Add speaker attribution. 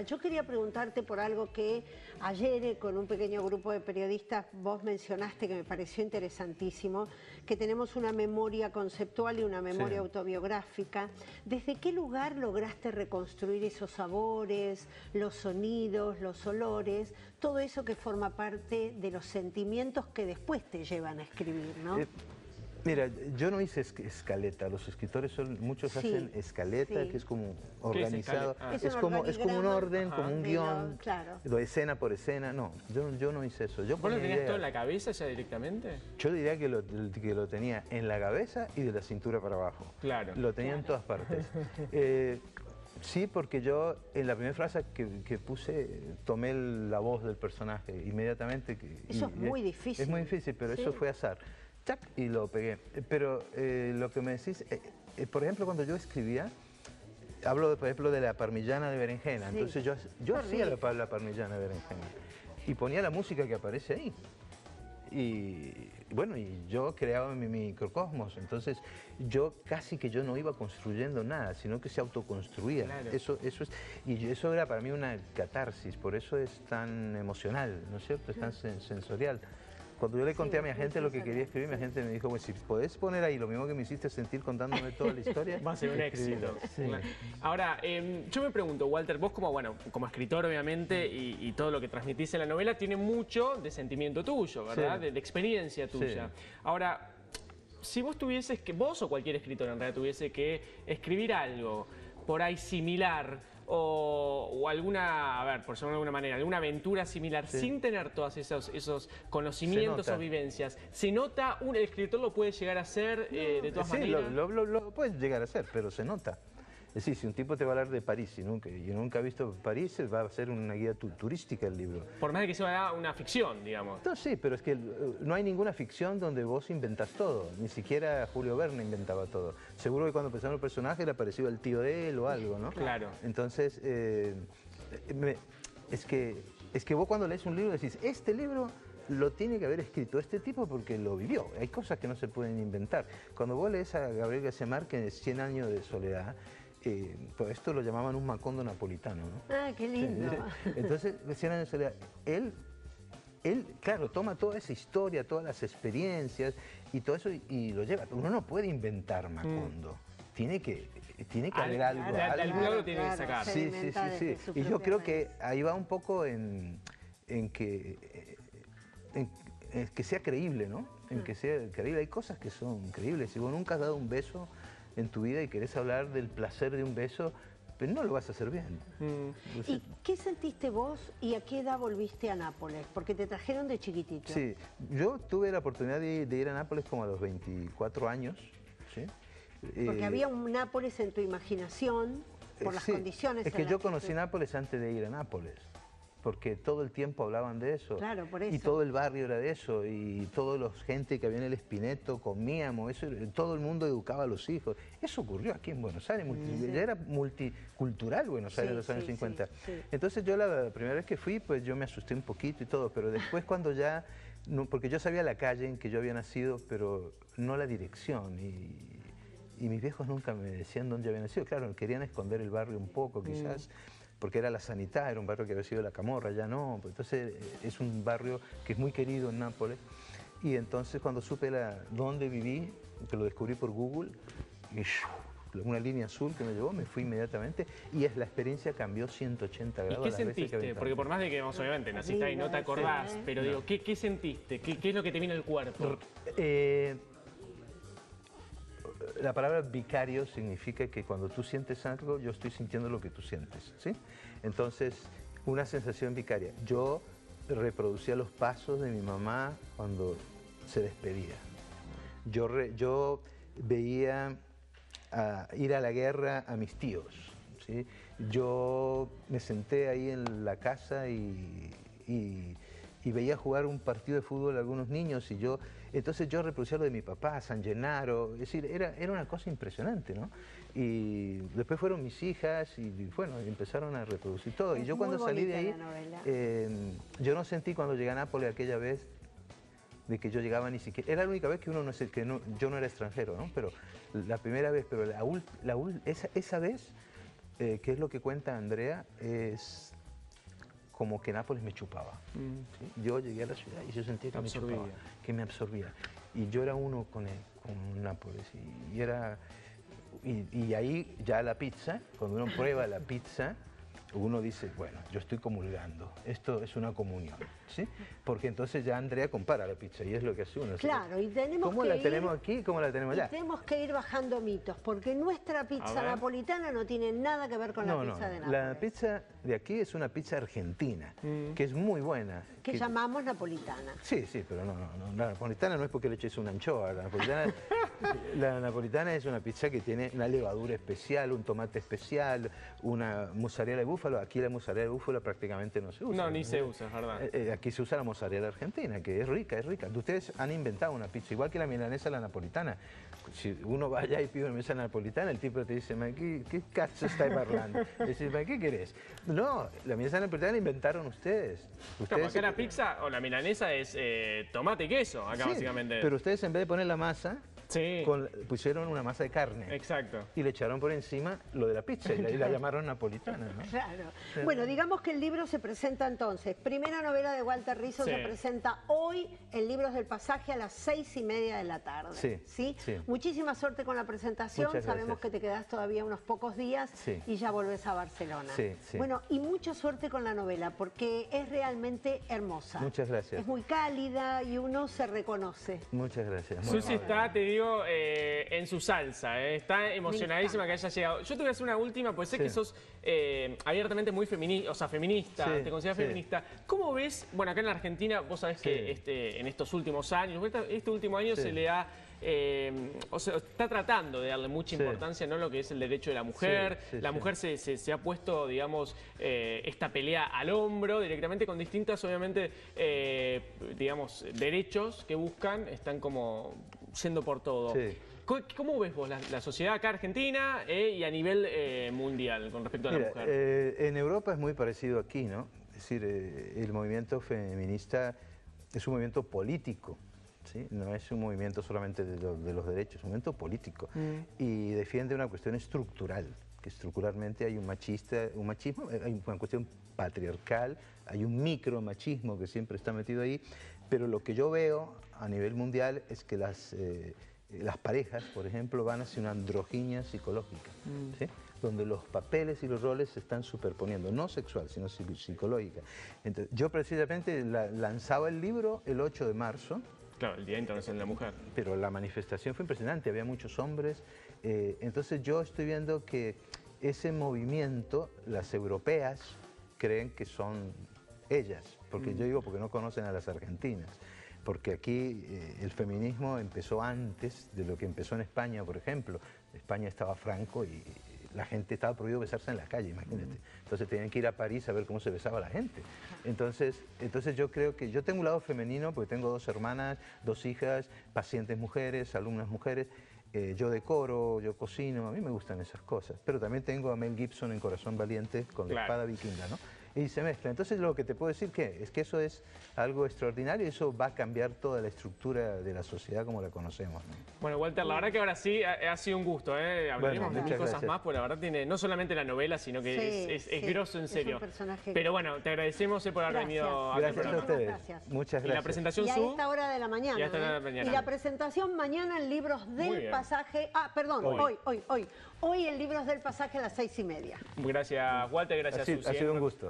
Speaker 1: Yo quería preguntarte por algo que ayer con un pequeño grupo de periodistas vos mencionaste que me pareció interesantísimo, que tenemos una memoria conceptual y una memoria autobiográfica. ¿Desde qué lugar lograste reconstruir esos sabores, los sonidos, los olores, todo eso que forma parte de los sentimientos que después te llevan a escribir, ¿no?
Speaker 2: Mira, yo no hice escaleta, los escritores muchos hacen escaleta, que es como organizado, es como un orden, como un guión, de escena por escena. No, yo no hice eso.
Speaker 3: ¿Vos lo tenías todo en la cabeza ya directamente?
Speaker 2: Yo diría que lo tenía en la cabeza y de la cintura para abajo.
Speaker 3: Claro.
Speaker 2: Lo tenía en todas partes. Sí, porque yo en la primera frase que puse tomé la voz del personaje inmediatamente.
Speaker 1: Eso es muy difícil.
Speaker 2: Es muy difícil, pero eso fue azar. ¡Chac! Y lo pegué. Pero lo que me decís, por ejemplo, cuando yo escribía, hablo, por ejemplo, de la parmigiana de berenjena. Entonces yo hacía la parmigiana de berenjena y ponía la música que aparece ahí. Y bueno, y yo creaba mi microcosmos. Entonces yo casi que yo no iba construyendo nada, sino que se autoconstruía.
Speaker 3: Claro.
Speaker 2: Y eso era para mí una catarsis, por eso es tan emocional, ¿no es cierto? Es tan sensorial. Cuando yo le conté a mi agente lo que quería escribir, mi agente me dijo, pues si podés poner ahí lo mismo que me hiciste sentir contándome toda la historia,
Speaker 3: va a ser un éxito. Sí. Ahora, yo me pregunto, Walter, vos como escritor obviamente y todo lo que transmitís en la novela tiene mucho de sentimiento tuyo, ¿verdad? De experiencia tuya. Sí. Ahora, si vos vos o cualquier escritor en realidad tuviese que escribir algo por ahí similar o alguna, a ver, por decirlo de alguna manera, alguna aventura similar sin tener todos esos conocimientos o vivencias, ¿se nota? ¿El escritor lo puede llegar a hacer de todas maneras?
Speaker 2: Sí, lo puede llegar a hacer, pero se nota. Es decir, si un tipo te va a hablar de París y nunca ha visto París, va a ser una guía turística el libro.
Speaker 3: Por más de que sea una ficción, digamos.
Speaker 2: No, sí, pero es que no hay ninguna ficción donde vos inventás todo. Ni siquiera Julio Verne inventaba todo. Seguro que cuando pensaron el personaje le apareció el tío de él o algo, ¿no?
Speaker 3: Claro.
Speaker 2: Entonces, es que vos cuando lees un libro decís, este libro lo tiene que haber escrito este tipo porque lo vivió. Hay cosas que no se pueden inventar. Cuando vos lees a Gabriel García Márquez, 100 años de soledad, todo esto lo llamaban un Macondo napolitano, ¿no?
Speaker 1: Ah, qué lindo.
Speaker 2: Entonces, 100 años de soledad, él, claro, toma toda esa historia, todas las experiencias y todo eso y lo lleva. Uno no puede inventar Macondo. Tiene que haber algo.
Speaker 3: Algún lado lo tiene que sacar.
Speaker 2: Sí. Y yo creo que ahí va un poco en que sea creíble, ¿no? En que sea creíble. Hay cosas que son creíbles. Si vos nunca has dado un beso en tu vida y querés hablar del placer de un beso, pero no lo vas a hacer bien.
Speaker 1: ¿Y qué sentiste vos y a qué edad volviste a Nápoles? Porque te trajeron de chiquitito.
Speaker 2: Sí, yo tuve la oportunidad de ir a Nápoles como a los 24 años, ¿sí?
Speaker 1: Porque había un Nápoles en tu imaginación, por las condiciones.
Speaker 2: Es que yo conocí Nápoles antes de ir a Nápoles, porque todo el tiempo hablaban de eso.
Speaker 1: Claro, por eso.
Speaker 2: Y todo el barrio era de eso, y toda la gente que había en el Espineto comíamos, eso, todo el mundo educaba a los hijos. Eso ocurrió aquí en Buenos Aires, ya era multicultural Buenos Aires en los años 50. Entonces yo la primera vez que fui, pues yo me asusté un poquito y todo, pero después cuando ya, porque yo sabía la calle en que yo había nacido, pero no la dirección, y mis viejos nunca me decían dónde había nacido. Claro, querían esconder el barrio un poco quizás, porque era la Sanità, era un barrio que había sido la Camorra, ya no. Entonces es un barrio que es muy querido en Nápoles. Y entonces cuando supe dónde viví, que lo descubrí por Google, y una línea azul que me llevó, me fui inmediatamente y la experiencia cambió 180 grados.
Speaker 3: ¿Y qué sentiste? Porque por más de que, obviamente, naciste ahí y no te acordás, pero digo, ¿qué sentiste? ¿Qué es lo que te viene al cuerpo?
Speaker 2: La palabra vicario significa que cuando tú sientes algo, yo estoy sintiendo lo que tú sientes, ¿sí? Entonces, una sensación vicaria. Yo reproducía los pasos de mi mamá cuando se despedía. Yo veía ir a la guerra a mis tíos, ¿sí? Yo me senté ahí en la casa y veía jugar un partido de fútbol a algunos niños entonces yo reproducía lo de mi papá, San Gennaro, es decir, era una cosa impresionante, ¿no? Y después fueron mis hijas y bueno, empezaron a reproducir todo. Y yo cuando salí de ahí, yo no sentí cuando llegué a Nápoles aquella vez de que yo llegaba ni siquiera, era la única vez que yo no era extranjero, ¿no? Pero la primera vez, pero esa vez ¿Qué es lo que cuenta Andrea? Es como que Nápoles me chupaba. ¿Sí? Yo llegué a la ciudad y yo sentía que me chupaba, que me absorbía. Y yo era uno con Nápoles. Y ahí ya la pizza, cuando uno prueba la pizza, uno dice, bueno, yo estoy comulgando, esto es una comunión, ¿sí? Porque entonces ya Andrea compara la pizza y es lo que hace uno.
Speaker 1: Claro, y tenemos
Speaker 2: ¿Cómo la tenemos aquí? ¿Cómo la tenemos allá?
Speaker 1: Tenemos que ir bajando mitos, porque nuestra pizza napolitana no tiene nada que ver con la pizza de Nápoles.
Speaker 2: La pizza de aquí es una pizza argentina, que es muy buena.
Speaker 1: Que llamamos napolitana.
Speaker 2: Sí, pero no, la napolitana no es porque le eches una anchoa, la napolitana es una pizza que tiene una levadura especial, un tomate especial, una mozzarella de búfalo. Aquí la mozzarella de búfalo prácticamente no se usa.
Speaker 3: No, ni se usa, es verdad.
Speaker 2: Aquí se usa la mozzarella argentina, que es rica, es rica. Ustedes han inventado una pizza, igual que la milanesa, la napolitana. Si uno va allá y pide una milanesa napolitana, el tipo te dice, ¿qué cazzo estás hablando? Dices, ¿qué querés? No, la milanesa napolitana la inventaron ustedes.
Speaker 3: Claro, acá la pizza o la milanesa es tomate y queso, acá básicamente.
Speaker 2: Pero ustedes en vez de poner la masa, pusieron una masa de carne.
Speaker 3: Exacto.
Speaker 2: Y le echaron por encima lo de la pizza y la llamaron napolitana, ¿no?
Speaker 1: Claro. Bueno, digamos que el libro se presenta entonces. Primera novela de Walter Rizzo se presenta hoy en Libros del Pasaje a las 6:30 de la tarde. Sí. Muchísima suerte con la presentación. Sabemos que te quedás todavía unos pocos días y ya volvés a Barcelona. Bueno, y mucha suerte con la novela porque es realmente hermosa.
Speaker 2: Muchas gracias.
Speaker 1: Es muy cálida y uno se reconoce.
Speaker 2: Muchas gracias.
Speaker 3: Susi está, te digo, en su salsa, está emocionadísima que haya llegado. Yo te voy a hacer una última, pues sé que sos abiertamente muy feminista, te consideras feminista. ¿Cómo ves, bueno, acá en la Argentina, vos sabés que en estos últimos años, este último año se le ha... o sea, está tratando de darle mucha importancia, ¿no?, lo que es el derecho de la mujer. La mujer se ha puesto, digamos, esta pelea al hombro directamente con distintas, obviamente, digamos, derechos que buscan, están como yendo por todo. ¿Cómo ves vos la sociedad acá argentina y a nivel mundial con respecto a la mujer?
Speaker 2: En Europa es muy parecido aquí, ¿no? Es decir, el movimiento feminista es un movimiento político. ¿Sí? No es un movimiento solamente de los derechos, es un movimiento político y defiende una cuestión estructural, que estructuralmente hay un machismo, hay una cuestión patriarcal, hay un micromachismo que siempre está metido ahí, pero lo que yo veo a nivel mundial es que las parejas, por ejemplo, van hacia una androginia psicológica, ¿sí? Donde los papeles y los roles se están superponiendo, no sexual, sino psicológica. Entonces, yo precisamente lanzaba el libro el 8 de marzo,
Speaker 3: claro, el Día Internacional de la Mujer.
Speaker 2: Pero la manifestación fue impresionante, había muchos hombres. Entonces yo estoy viendo que ese movimiento, las europeas creen que son ellas, porque yo digo porque no conocen a las argentinas, porque aquí el feminismo empezó antes de lo que empezó en España, por ejemplo. En España estaba Franco y la gente estaba prohibido besarse en la calle, imagínate. Entonces tenían que ir a París a ver cómo se besaba la gente. Entonces yo creo que yo tengo un lado femenino porque tengo 2 hermanas, 2 hijas, pacientes mujeres, alumnas mujeres. Yo decoro, yo cocino, a mí me gustan esas cosas. Pero también tengo a Mel Gibson en Corazón Valiente con la espada vikinga, ¿no? Y se mezcla. Entonces lo que te puedo decir es que eso es algo extraordinario y eso va a cambiar toda la estructura de la sociedad como la conocemos, ¿no?
Speaker 3: Bueno, Walter, la verdad que ahora sí ha sido un gusto, hablaremos de mil cosas más, porque la verdad tiene no solamente la novela, sino que es grosso en serio. Pero bueno, te agradecemos por haber venido
Speaker 2: al programa. Gracias a ustedes. Muchas gracias.
Speaker 3: Y la presentación
Speaker 1: a esta hora de la mañana. Y la presentación mañana en Libros del Pasaje. Perdón, hoy en Libros del Pasaje a las 6:30.
Speaker 3: Gracias, Walter, gracias, Susi.
Speaker 2: Ha sido un gusto.